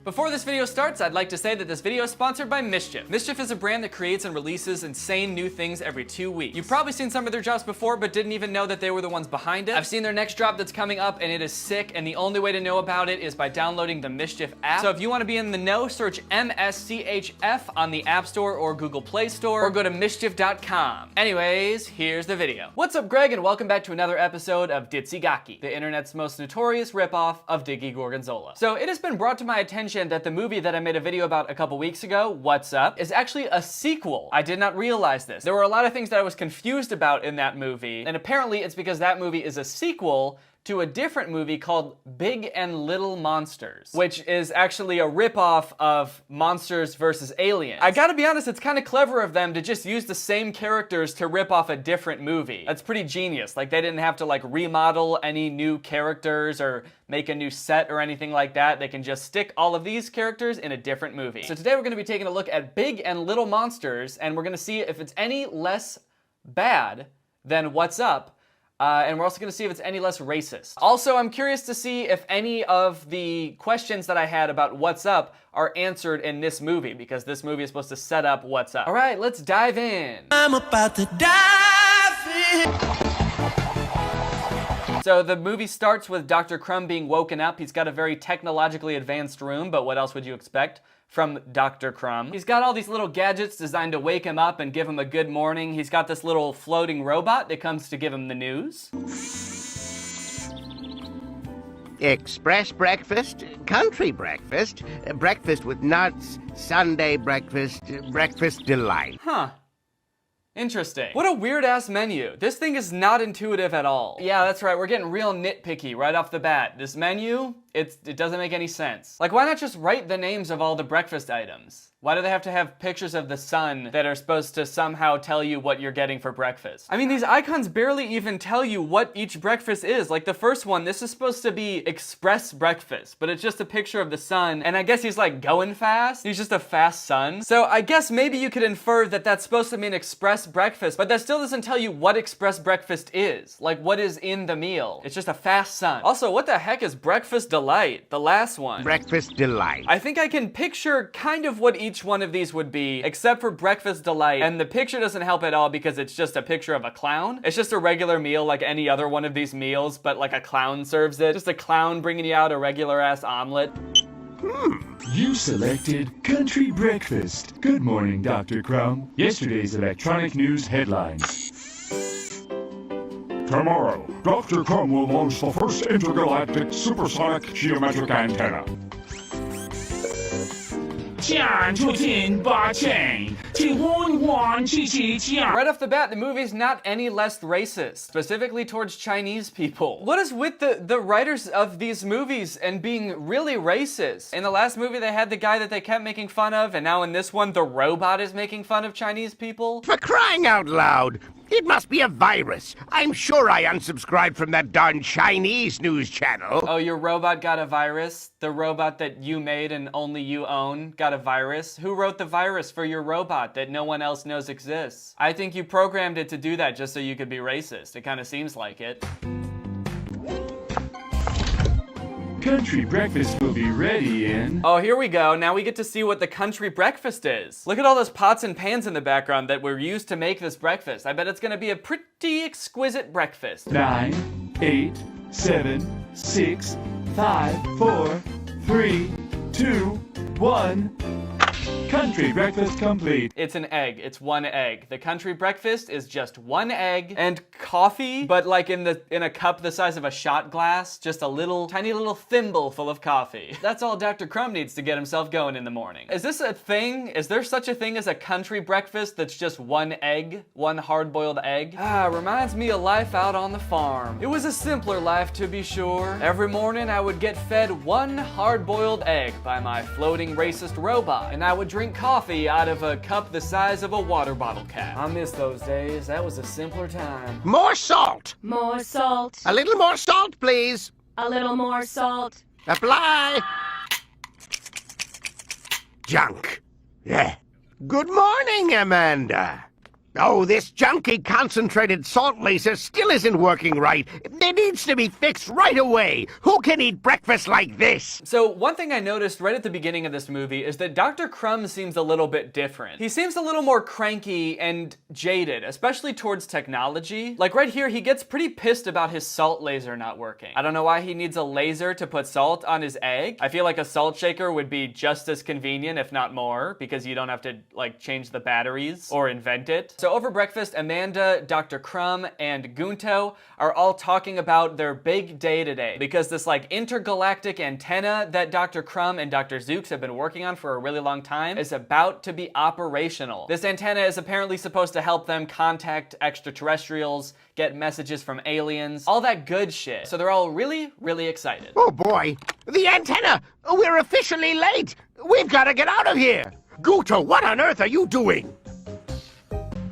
Before this video starts, I'd like to say that this video is sponsored by Mischief. Mischief is a brand that creates and releases insane new things every 2 weeks. You've probably seen some of their drops before, but didn't even know that they were the ones behind it. I've seen their next drop that's coming up, and it is sick, and the only way to know about it is by downloading the Mischief app. So if you want to be in the know, search MSCHF on the App Store or Google Play Store, or go to mischief.com. Anyways, here's the video. What's up, Greg, and welcome back to another episode of Ditsy-Gaki, the internet's most notorious ripoff of Diggy Gorgonzola. So it has been brought to my attention that the movie that I made a video about a couple weeks ago, What's Up, is actually a sequel. I did not realize this. There were a lot of things that I was confused about in that movie, and apparently it's because that movie is a sequel to a different movie called Big and Little Monsters, which is actually a ripoff of Monsters vs. Aliens. I gotta be honest, it's kind of clever of them to just use the same characters to rip off a different movie. That's pretty genius. Like, they didn't have to remodel any new characters or make a new set or anything like that. They can just stick all of these characters in a different movie. So today we're gonna be taking a look at Big and Little Monsters, and we're gonna see if it's any less bad than What's Up. And we're also going to see if it's any less racist. Also, I'm curious to see if any of the questions that I had about What's Up are answered in this movie, because this movie is supposed to set up What's Up. All right, let's dive in. I'm about to dive in. So the movie starts with Dr. Crumb being woken up. He's got a very technologically advanced room, but what else would you expect from Dr. Crumb? He's got all these little gadgets designed to wake him up and give him a good morning. He's got this little floating robot that comes to give him the news. Express breakfast, country breakfast, breakfast with nuts, Sunday breakfast, breakfast delight. Huh. Interesting. What a weird-ass menu. This thing is not intuitive at all. Yeah, that's right. We're getting real nitpicky right off the bat. This menu, it doesn't make any sense. Like, why not just write the names of all the breakfast items? Why do they have to have pictures of the sun that are supposed to somehow tell you what you're getting for breakfast? I mean, these icons barely even tell you what each breakfast is. Like the first one, this is supposed to be express breakfast, but it's just a picture of the sun, and I guess he's like going fast. He's just a fast sun. So I guess maybe you could infer that that's supposed to mean express breakfast, but that still doesn't tell you what express breakfast is. Like, what is in the meal? It's just a fast sun. Also, what the heck is breakfast delight? The last one. Breakfast delight. I think I can picture kind of what each one of these would be, except for breakfast delight, and the picture doesn't help at all because it's just a picture of a clown. It's just a regular meal like any other one of these meals, but like a clown serves it. Just a clown bringing you out a regular ass omelet. You selected Country Breakfast. Good morning, Dr. Crumb. Yesterday's electronic news headlines. Tomorrow, Dr. Crumb will launch the first intergalactic supersonic geometric antenna. Right off the bat, the movie's not any less racist, specifically towards Chinese people. What is with the writers of these movies and being really racist? In the last movie, they had the guy that they kept making fun of, and now in this one, the robot is making fun of Chinese people? For crying out loud, it must be a virus. I'm sure I unsubscribed from that darn Chinese news channel. Oh, your robot got a virus? The robot that you made and only you own got a virus? Who wrote the virus for your robot that no one else knows exists? I think you programmed it to do that just so you could be racist. It kind of seems like it. Country Breakfast will be ready in... Oh, here we go. Now we get to see what the country breakfast is. Look at all those pots and pans in the background that were used to make this breakfast. I bet it's gonna be a pretty exquisite breakfast. 9, 8, 7, 6, 5, 4, 3, 2, 1... Country Breakfast complete. It's an egg. It's one egg. The country breakfast is just one egg and coffee, but like in a cup the size of a shot glass. Just a little, tiny little thimble full of coffee. That's all Dr. Crumb needs to get himself going in the morning. Is this a thing? Is there such a thing as a country breakfast that's just one egg? One hard-boiled egg? Reminds me of life out on the farm. It was a simpler life, to be sure. Every morning I would get fed one hard-boiled egg by my floating racist robot, and I would drink coffee out of a cup the size of a water bottle cap. I miss those days. That was a simpler time. More salt. More salt. A little more salt, please. A little more salt. Apply. Junk. Yeah. Good morning, Amanda. Oh, this junky concentrated salt laser still isn't working right. It needs to be fixed right away. Who can eat breakfast like this? So one thing I noticed right at the beginning of this movie is that Dr. Crumb seems a little bit different. He seems a little more cranky and jaded, especially towards technology. Like right here, he gets pretty pissed about his salt laser not working. I don't know why he needs a laser to put salt on his egg. I feel like a salt shaker would be just as convenient, if not more, because you don't have to like change the batteries or invent it. So over breakfast, Amanda, Dr. Crumb, and Gunto are all talking about their big day today because this like intergalactic antenna that Dr. Crumb and Dr. Zooks have been working on for a really long time is about to be operational. This antenna is apparently supposed to help them contact extraterrestrials, get messages from aliens, all that good shit. So they're all really, really excited. Oh boy, the antenna! We're officially late! We've got to get out of here! Guto, what on earth are you doing?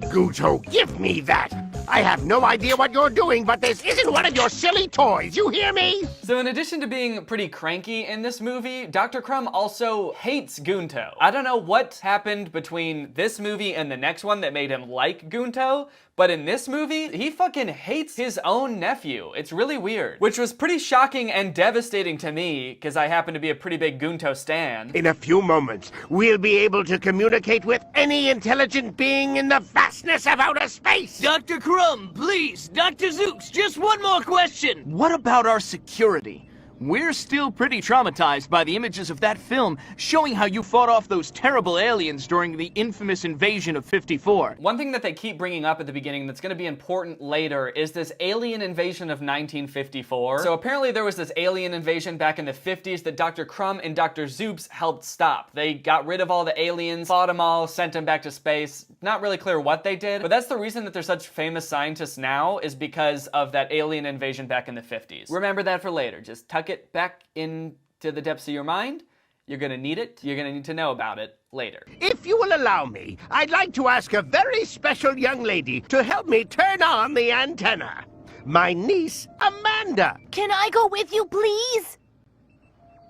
Guto, give me that! I have no idea what you're doing, but this isn't one of your silly toys, you hear me? So in addition to being pretty cranky in this movie, Dr. Crumb also hates Gunto. I don't know what happened between this movie and the next one that made him like Gunto, but in this movie, he fucking hates his own nephew. It's really weird, which was pretty shocking and devastating to me, because I happen to be a pretty big Gunto stan. In a few moments, we'll be able to communicate with any intelligent being in the vastness of outer space! Dr. Crumb, please, Dr. Zooks, just one more question. What about our security? We're still pretty traumatized by the images of that film showing how you fought off those terrible aliens during the infamous invasion of 54. One thing that they keep bringing up at the beginning that's going to be important later is this alien invasion of 1954. So apparently there was this alien invasion back in the 50s that Dr. Crumb and Dr. Zoops helped stop. They got rid of all the aliens, fought them all, sent them back to space. Not really clear what they did, but that's the reason that they're such famous scientists now is because of that alien invasion back in the 50s. Remember that for later. Just tuck it back into the depths of your mind. You're gonna need it. You're gonna need to know about it later. If you will allow me, I'd like to ask a very special young lady to help me turn on the antenna. My niece, Amanda. Can I go with you, please?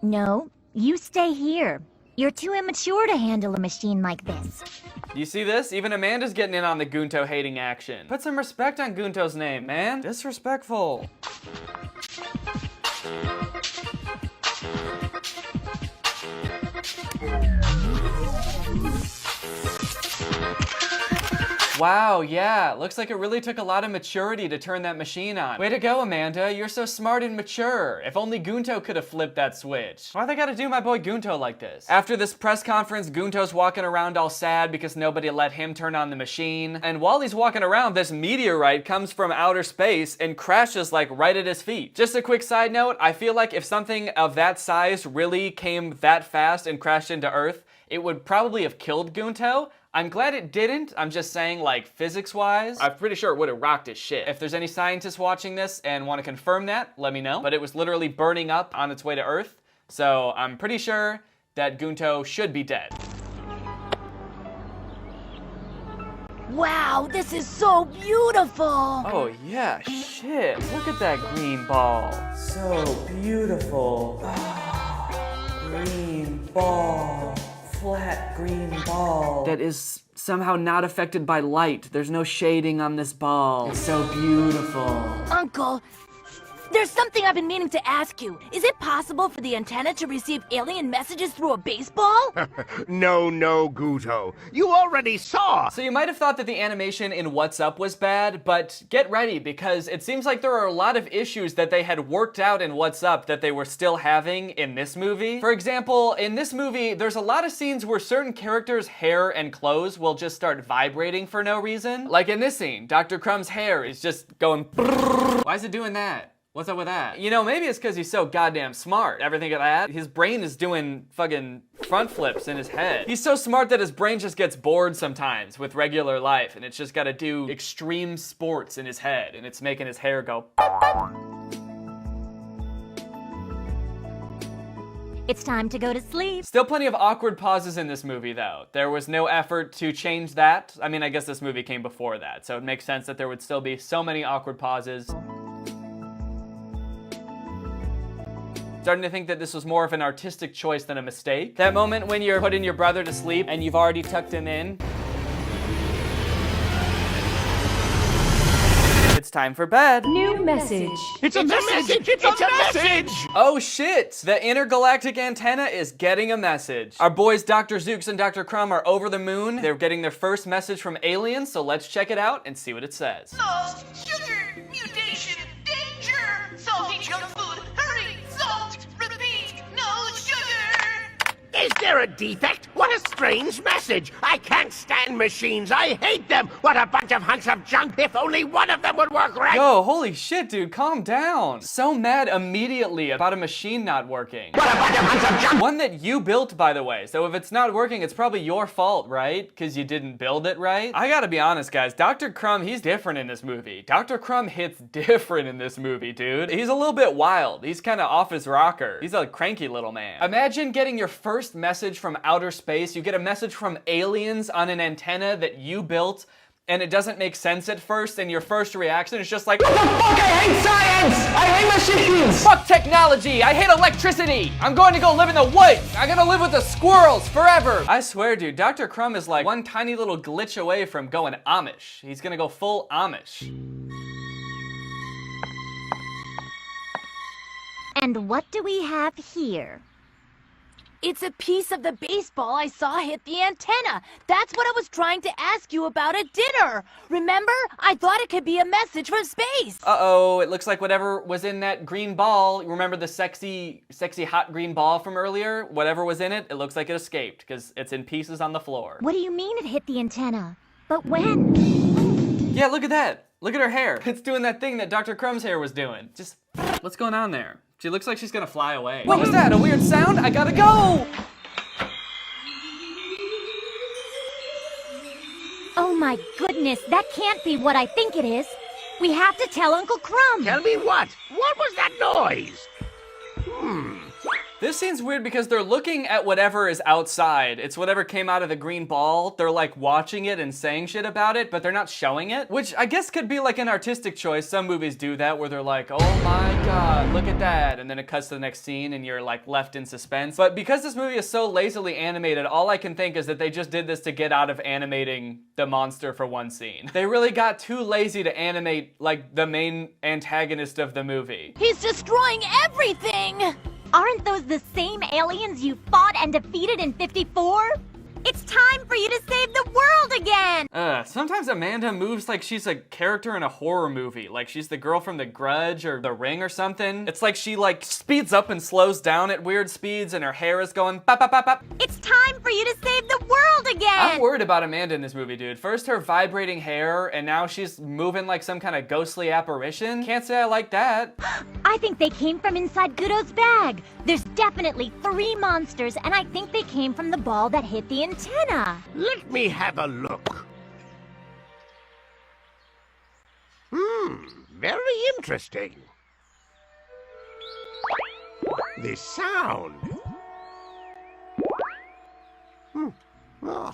No, you stay here. You're too immature to handle a machine like this. Do you see this? Even Amanda's getting in on the Gunto hating action. Put some respect on Gunto's name, man. Disrespectful. Wow, yeah, looks like it really took a lot of maturity to turn that machine on. Way to go, Amanda, you're so smart and mature. If only Gunto could have flipped that switch. Why they gotta do my boy Gunto like this? After this press conference, Gunto's walking around all sad because nobody let him turn on the machine. And while he's walking around, this meteorite comes from outer space and crashes like right at his feet. Just a quick side note, I feel like if something of that size really came that fast and crashed into Earth, it would probably have killed Gunto. I'm glad it didn't. I'm just saying, like, physics-wise, I'm pretty sure it would have rocked his shit. If there's any scientists watching this and want to confirm that, let me know. But it was literally burning up on its way to Earth, so I'm pretty sure that Gunto should be dead. Wow, this is so beautiful! Oh yeah, shit. Look at that green ball. So beautiful. Green ball. Flat green ball that is somehow not affected by light. There's no shading on this ball. It's so beautiful. Uncle, there's something I've been meaning to ask you. Is it possible for the antenna to receive alien messages through a baseball? No, Guto. You already saw. So you might have thought that the animation in What's Up was bad, but get ready because it seems like there are a lot of issues that they had worked out in What's Up that they were still having in this movie. For example, in this movie, there's a lot of scenes where certain characters' hair and clothes will just start vibrating for no reason. Like in this scene, Dr. Crumb's hair is just going brrrr. Why is it doing that? What's up with that? You know, maybe it's because he's so goddamn smart. Ever think of that? His brain is doing fucking front flips in his head. He's so smart that his brain just gets bored sometimes with regular life, and it's just gotta do extreme sports in his head, and it's making his hair go. It's time to go to sleep. Still plenty of awkward pauses in this movie, though. There was no effort to change that. I mean, I guess this movie came before that, so it makes sense that there would still be so many awkward pauses. Starting to think that this was more of an artistic choice than a mistake. That moment when you're putting your brother to sleep and you've already tucked him in. time for bed. New message. It's a message! It's a message! Oh shit! The intergalactic antenna is getting a message. Our boys Dr. Zooks and Dr. Crumb are over the moon. They're getting their first message from aliens, so let's check it out and see what it says. Salt, sugar, mutation, danger, salty junk food, hurry, salt, repeat, no sugar. Is there a defect? What a strange message! I can't stand machines! I hate them! What a bunch of hunks of junk! If only one of them would work right! Yo, holy shit, dude, calm down. So mad immediately about a machine not working. What a bunch of hunks of junk! One that you built, by the way, so if it's not working, it's probably your fault, right? Because you didn't build it right? I gotta be honest, guys, Dr. Crumb, he's different in this movie. Dr. Crumb hits different in this movie, dude. He's a little bit wild. He's kind of off his rocker. He's a cranky little man. Imagine getting your first message from outer space. You get a message from aliens on an antenna that you built, and it doesn't make sense at first, and your first reaction is just like, what the fuck, I hate science! I hate machines! Fuck technology! I hate electricity! I'm going to go live in the woods! I'm gonna live with the squirrels forever! I swear, dude, Dr. Crumb is like one tiny little glitch away from going Amish. He's gonna go full Amish. And what do we have here? It's a piece of the baseball I saw hit the antenna. That's what I was trying to ask you about at dinner. Remember? I thought it could be a message from space. Uh-oh, it looks like whatever was in that green ball, remember the sexy hot green ball from earlier? Whatever was in it, it looks like it escaped, because it's in pieces on the floor. What do you mean it hit the antenna? But when? Yeah, look at that. Look at her hair. It's doing that thing that Dr. Crumb's hair was doing. Just, what's going on there? She looks like she's gonna fly away. What was that? A weird sound? I gotta go! Oh my goodness, that can't be what I think it is. We have to tell Uncle Crumb. Tell me what? What was that noise? This scene's weird because they're looking at whatever is outside. It's whatever came out of the green ball. They're like watching it and saying shit about it, but they're not showing it, which I guess could be like an artistic choice. Some movies do that where they're like, oh my God, look at that. And then it cuts to the next scene and you're like left in suspense. But because this movie is so lazily animated, all I can think is that they just did this to get out of animating the monster for one scene. They really got too lazy to animate like the main antagonist of the movie. He's destroying everything. Aren't those the same aliens you fought and defeated in 54? It's time for you to save the world again! Sometimes Amanda moves like she's a character in a horror movie, like she's the girl from The Grudge or The Ring or something. It's like she like speeds up and slows down at weird speeds and her hair is going bop bop bop bop. It's time for you to save the world again! I'm worried about Amanda in this movie, dude. First her vibrating hair and now she's moving like some kind of ghostly apparition. Can't say I like that. I think they came from inside Goodo's bag. There's definitely 3 monsters, and I think they came from the ball that hit the antenna. Let me have a look. Very interesting. This sound.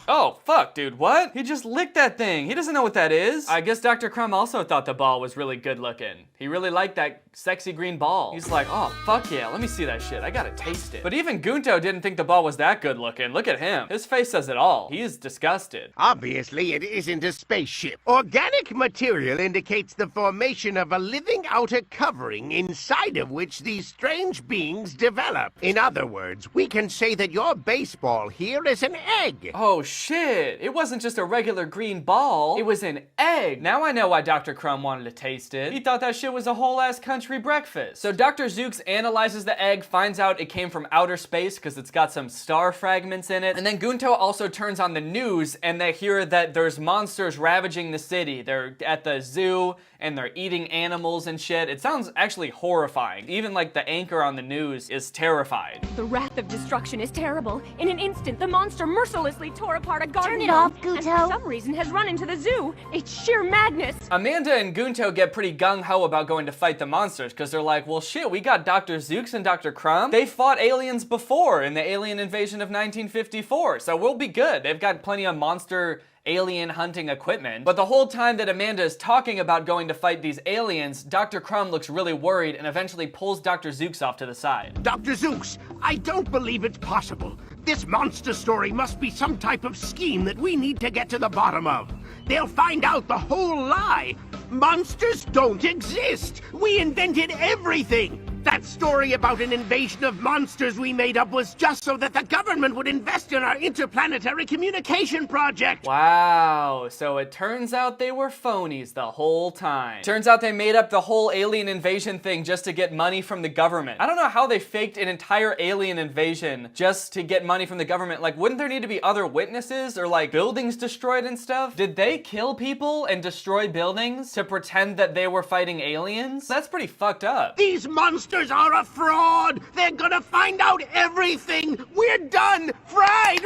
Oh, fuck, dude, what? He just licked that thing. He doesn't know what that is. I guess Dr. Crumb also thought the ball was really good looking. He really liked that sexy green ball. He's like, oh, fuck yeah, let me see that shit. I gotta taste it. But even Gunto didn't think the ball was that good looking. Look at him. His face says it all. He's disgusted. Obviously, it isn't a spaceship. Organic material indicates the formation of a living outer covering inside of which these strange beings develop. In other words, we can say that your baseball here is an egg. Oh shit, it wasn't just a regular green ball. It was an egg. Now I know why Dr. Crumb wanted to taste it. He thought that shit was a whole ass country breakfast. So Dr. Zooks analyzes the egg, finds out it came from outer space because it's got some star fragments in it. And then Gunto also turns on the news and they hear that there's monsters ravaging the city. They're at the zoo and they're eating animals and shit. It sounds actually horrifying. Even like the anchor on the news is terrified. The wrath of destruction is terrible. In an instant, the monster mercilessly tore apart a garden. Turn it off, and Gunto. for some reason has run into the zoo. It's sheer madness. Amanda and Gunto get pretty gung-ho about going to fight the monsters because they're like, well shit, we got Dr. Zooks and Dr. Crumb. They fought aliens before in the alien invasion of 1954, so we'll be good. They've got plenty of monster alien hunting equipment. But the whole time that Amanda is talking about going to fight these aliens, Dr. Crumb looks really worried and eventually pulls Dr. Zooks off to the side. Dr. Zooks, I don't believe it's possible. This monster story must be some type of scheme that we need to get to the bottom of. They'll find out the whole lie. Monsters don't exist! We invented everything! That story about an invasion of monsters we made up was just so that the government would invest in our interplanetary communication project! Wow, so it turns out they were phonies the whole time. Turns out they made up the whole alien invasion thing just to get money from the government. I don't know how they faked an entire alien invasion just to get money from the government. Like, wouldn't there need to be other witnesses or like buildings destroyed and stuff? Did they kill people and destroy buildings to pretend that they were fighting aliens? That's pretty fucked up. These monsters are a fraud! They're gonna find out everything! We're done! Fried!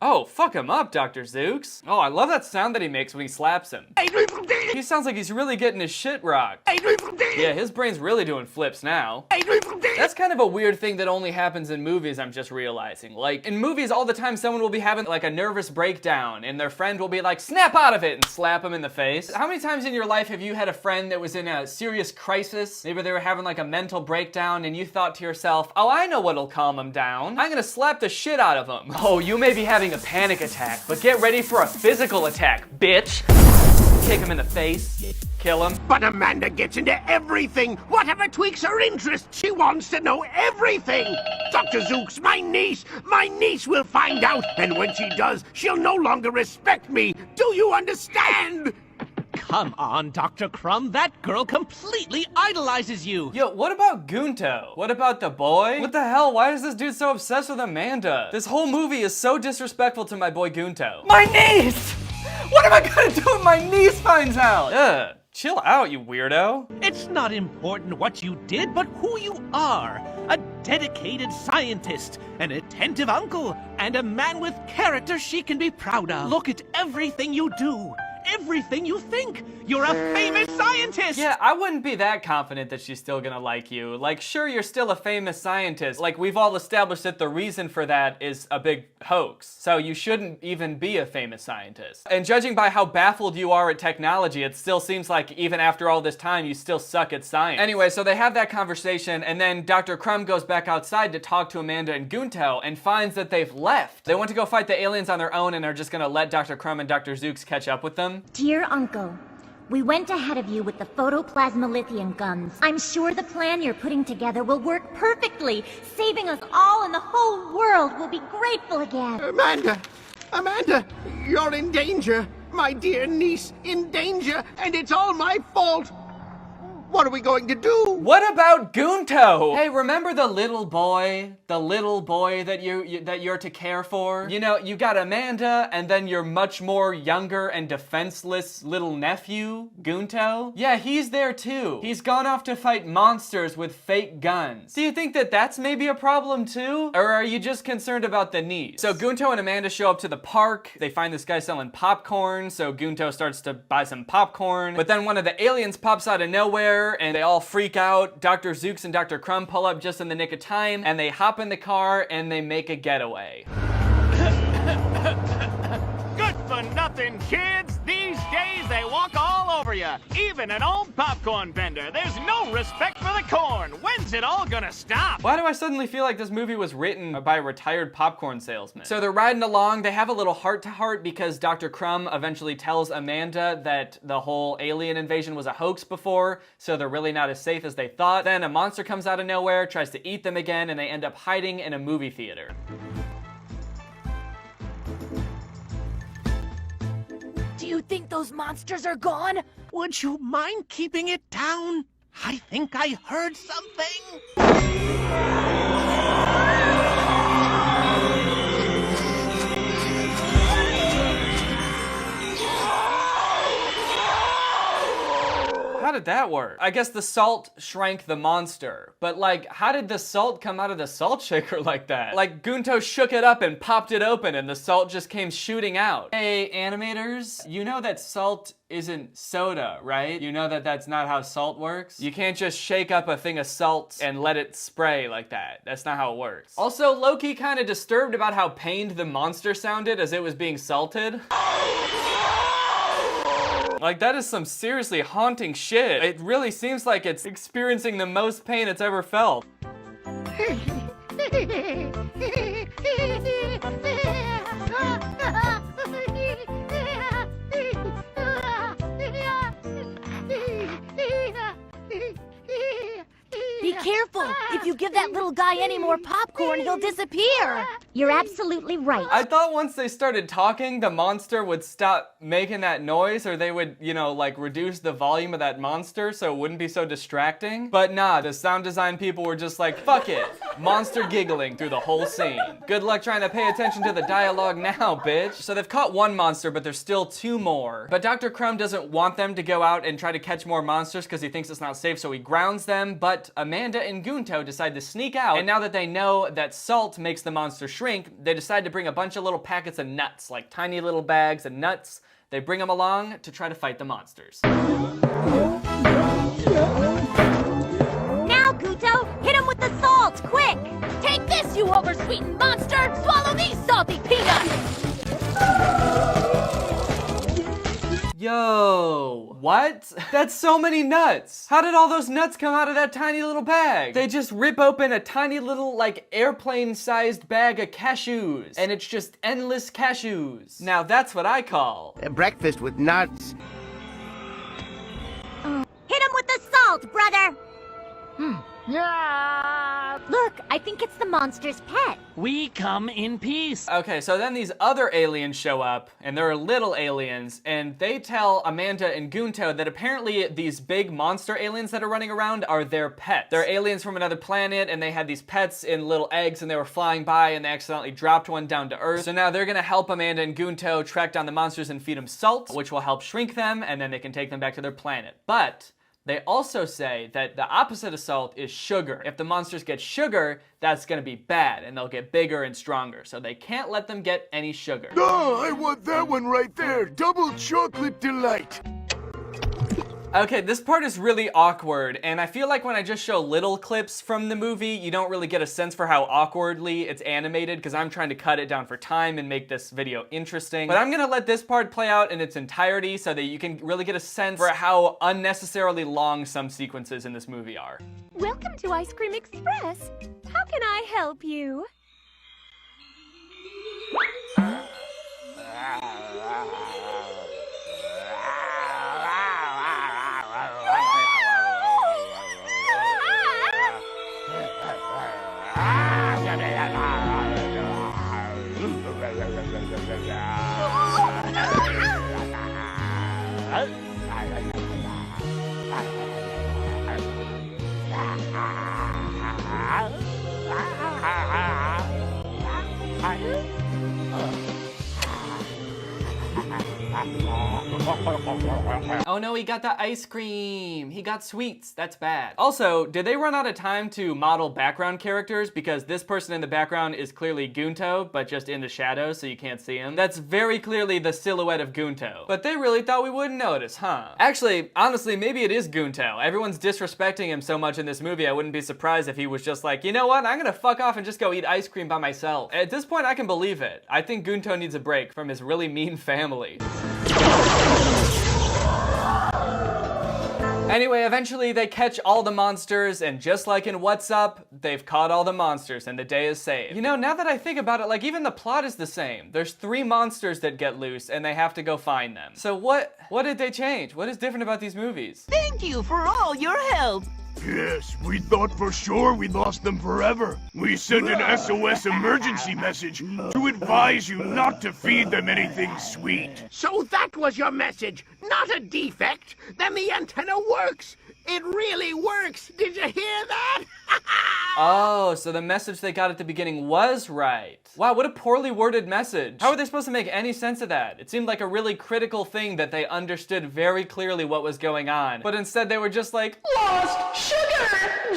Oh, fuck him up, Dr. Zooks. Oh, I love that sound that he makes when he slaps him. He sounds like he's really getting his shit rocked. Yeah, his brain's really doing flips now. That's kind of a weird thing that only happens in movies, I'm just realizing. Like, in movies all the time, someone will be having like a nervous breakdown and their friend will be like, snap out of it, and slap him in the face. How many times in your life have you had a friend that was in a serious crisis? Maybe they were having like a mental breakdown and you thought to yourself, oh, I know what'll calm him down. I'm gonna slap the shit out of him. Oh, you may be having a panic attack, but get ready for a physical attack, bitch. Kick him in the face. Kill him. But Amanda gets into everything! Whatever tweaks her interest, she wants to know everything! Dr. Zooks, my niece will find out, and when she does, she'll no longer respect me! Do you understand? Come on, Dr. Crumb. That girl completely idolizes you. Yo, what about Gunto? What about the boy? What the hell? Why is this dude so obsessed with Amanda? This whole movie is so disrespectful to my boy Gunto. My niece! What am I gonna do when my niece finds out? Ugh. Chill out, you weirdo. It's not important what you did, but who you are. A dedicated scientist, an attentive uncle, and a man with character she can be proud of. Look at everything you do. Everything you think. You're a famous scientist. Yeah, I wouldn't be that confident that she's still gonna like you. Like, sure, you're still a famous scientist. Like, we've all established that the reason for that is a big hoax. So you shouldn't even be a famous scientist. And judging by how baffled you are at technology, it still seems like even after all this time, you still suck at science. Anyway, so they have that conversation, and then Dr. Crumb goes back outside to talk to Amanda and Gunto and finds that they've left. They went to go fight the aliens on their own and are just gonna let Dr. Crumb and Dr. Zooks catch up with them. Dear Uncle, we went ahead of you with the photoplasmolithium guns. I'm sure the plan you're putting together will work perfectly. Saving us all and the whole world will be grateful again. Amanda, you're in danger. My dear niece, in danger, and it's all my fault. What are we going to do? What about Gunto? Hey, remember the little boy? The little boy that you're to care for? You know, you got Amanda, and then your much more younger and defenseless little nephew, Gunto. Yeah, he's there too. He's gone off to fight monsters with fake guns. Do you think that that's maybe a problem too? Or are you just concerned about the niece? So Gunto and Amanda show up to the park. They find this guy selling popcorn, so Gunto starts to buy some popcorn. But then one of the aliens pops out of nowhere, and they all freak out. Dr. Zooks and Dr. Crumb pull up just in the nick of time, and they hop in the car and they make a getaway. Good for nothing, kids. These days they walk all over you. Even an old popcorn vendor. There's no respect for the corn. When's it all gonna stop? Why do I suddenly feel like this movie was written by a retired popcorn salesman? So they're riding along. They have a little heart-to-heart because Dr. Crumb eventually tells Amanda that the whole alien invasion was a hoax before, so they're really not as safe as they thought. Then a monster comes out of nowhere, tries to eat them again, and they end up hiding in a movie theater. Do you think those monsters are gone? Would you mind keeping it down? I think I heard something. How did that work? I guess the salt shrank the monster, but like, how did the salt come out of the salt shaker like that? Like, Gunto shook it up and popped it open and the salt just came shooting out. Hey, animators, you know that salt isn't soda, right? You know that that's not how salt works? You can't just shake up a thing of salt and let it spray like that. That's not how it works. Also, low-key kind of disturbed about how pained the monster sounded as it was being salted. Like, that is some seriously haunting shit. It really seems like it's experiencing the most pain it's ever felt. that little guy any more popcorn, he'll disappear. You're absolutely right. I thought once they started talking, the monster would stop making that noise, or they would, you know, like reduce the volume of that monster so it wouldn't be so distracting. But nah, the sound design people were just like, fuck it. Monster giggling through the whole scene. Good luck trying to pay attention to the dialogue now, bitch. So they've caught one monster, but there's still 2 more. But Dr. Crumb doesn't want them to go out and try to catch more monsters because he thinks it's not safe, so he grounds them. But Amanda and Gunto decide to sneak out, and now that they know that salt makes the monster shrink, they decide to bring a bunch of little packets of nuts, like tiny little bags of nuts. They bring them along to try to fight the monsters. Now, Guto, hit him with the salt, quick! Take this, you oversweetened monster! Swallow these salty peanuts! Yo, what? That's so many nuts. How did all those nuts come out of that tiny little bag? They just rip open a tiny little, like, airplane-sized bag of cashews, and it's just endless cashews. Now that's what I call Breakfast with nuts. Hit him with the salt, brother! Look, I think it's the monster's pet. We come in peace. Okay, so then these other aliens show up, and they're little aliens, and they tell Amanda and Gunto that apparently these big monster aliens that are running around are their pets. They're aliens from another planet, and they had these pets in little eggs, and they were flying by, and they accidentally dropped one down to Earth. So now they're gonna help Amanda and Gunto track down the monsters and feed them salt, which will help shrink them, and then they can take them back to their planet. But they also say that the opposite of salt is sugar. If the monsters get sugar, that's gonna be bad, and they'll get bigger and stronger. So they can't let them get any sugar. Oh, I want that one right there. Double chocolate delight. Okay, this part is really awkward, and I feel like when I just show little clips from the movie, you don't really get a sense for how awkwardly it's animated, because I'm trying to cut it down for time and make this video interesting. But I'm gonna let this part play out in its entirety so that you can really get a sense for how unnecessarily long some sequences in this movie are. Welcome to Ice Cream Express. How can I help you? Oh no, he got the ice cream. He got sweets. That's bad. Also, did they run out of time to model background characters? Because this person in the background is clearly Gunto, but just in the shadows so you can't see him. That's very clearly the silhouette of Gunto. But they really thought we wouldn't notice, huh? Actually, honestly, maybe it is Gunto. Everyone's disrespecting him so much in this movie, I wouldn't be surprised if he was just like, you know what? I'm gonna fuck off and just go eat ice cream by myself. At this point, I can believe it. I think Gunto needs a break from his really mean family. Anyway, eventually they catch all the monsters, and just like in What's Up, they've caught all the monsters and the day is saved. You know, now that I think about it, like even the plot is the same. There's 3 monsters that get loose and they have to go find them. So what did they change? What is different about these movies? Thank you for all your help. Yes, we thought for sure we'd lost them forever. We sent an SOS emergency message to advise you not to feed them anything sweet. So that was your message, not a defect? Then the antenna works. It really works. Did you hear that? Oh, so the message they got at the beginning was right. Wow, what a poorly worded message. How are they supposed to make any sense of that? It seemed like a really critical thing that they understood very clearly what was going on. But instead they were just like, Lost sugar!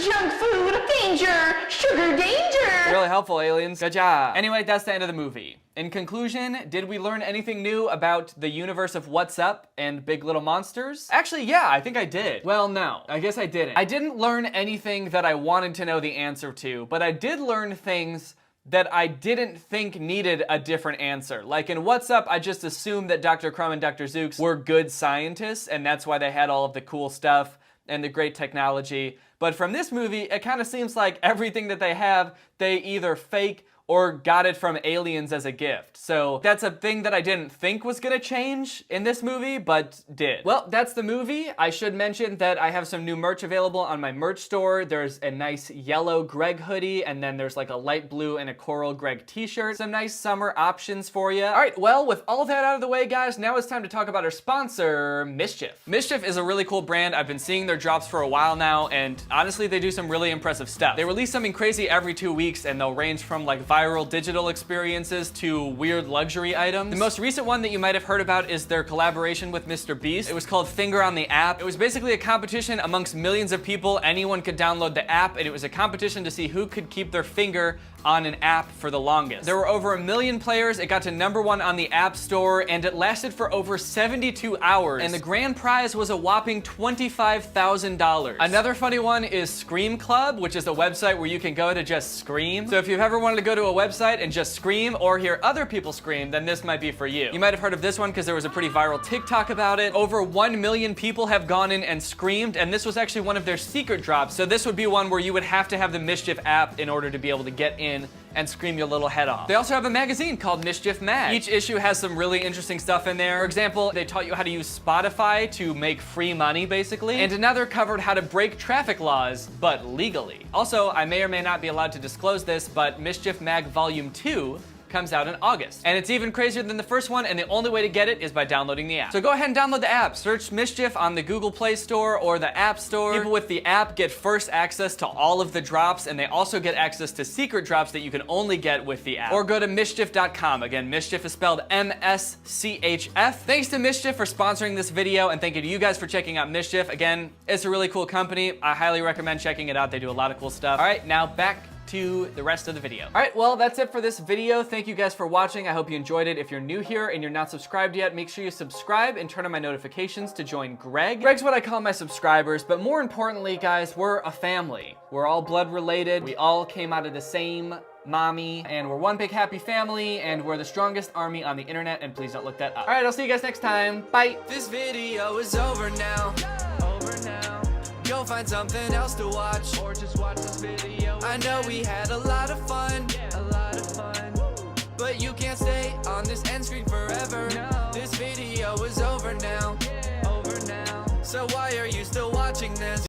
Junk food! Danger! Sugar danger! really helpful, aliens. Good job. Anyway, that's the end of the movie. In conclusion, did we learn anything new about the universe of What's Up and Big Little Monsters? Actually, yeah, I think I did. Well, no, I guess I didn't. I didn't learn anything that I wanted to know the answer to, but I did learn things that I didn't think needed a different answer. Like in What's Up, I just assumed that Dr. Crumb and Dr. Zooks were good scientists, and that's why they had all of the cool stuff and the great technology. But from this movie, it kind of seems like everything that they have, they either fake or got it from aliens as a gift. So that's a thing that I didn't think was gonna change in this movie, but did. Well, that's the movie. I should mention that I have some new merch available on my merch store. There's a nice yellow Greg hoodie, and then there's like a light blue and a coral Greg t-shirt. Some nice summer options for you. All right, well, with all that out of the way, guys, now it's time to talk about our sponsor, Mischief. Mischief is a really cool brand. I've been seeing their drops for a while now, and honestly, they do some really impressive stuff. They release something crazy every 2 weeks, and they'll range from like viral digital experiences to weird luxury items. The most recent one that you might have heard about is their collaboration with Mr. Beast. It was called Finger on the App. It was basically a competition amongst millions of people. Anyone could download the app, and it was a competition to see who could keep their finger on an app for the longest. There were over 1 million players. It got to #1 on the App Store, and it lasted for over 72 hours. And the grand prize was a whopping $25,000. Another funny one is Scream Club, which is a website where you can go to just scream. So if you've ever wanted to go to a website and just scream or hear other people scream, then this might be for you. You might have heard of this one because there was a pretty viral TikTok about it. Over 1 million people have gone in and screamed, and this was actually one of their secret drops. So this would be one where you would have to have the Mischief app in order to be able to get in and scream your little head off. They also have a magazine called Mischief Mag. Each issue has some really interesting stuff in there. For example, they taught you how to use Spotify to make free money, basically. And another covered how to break traffic laws, but legally. Also, I may or may not be allowed to disclose this, but Mischief Mag Volume 2 comes out in August. And it's even crazier than the first one, and the only way to get it is by downloading the app. So go ahead and download the app. Search Mischief on the Google Play Store or the App Store. People with the app get first access to all of the drops, and they also get access to secret drops that you can only get with the app. Or go to mischief.com. Again, Mischief is spelled M-S-C-H-F. Thanks to Mischief for sponsoring this video, and thank you to you guys for checking out Mischief. Again, it's a really cool company. I highly recommend checking it out. They do a lot of cool stuff. All right, now back to the rest of the video. All right, well, that's it for this video. Thank you guys for watching. I hope you enjoyed it. If you're new here and you're not subscribed yet, make sure you subscribe and turn on my notifications to join Greg. Greg's what I call my subscribers, but more importantly, guys, we're a family. We're all blood related. We all came out of the same mommy, and we're one big happy family, and we're the strongest army on the internet, and please don't look that up. All right, I'll see you guys next time. Bye. This video is over now. Go find something else to watch, or just watch this video. I know we had a lot of fun, but you can't stay on this end screen forever. This video is over now. So why are you still watching this?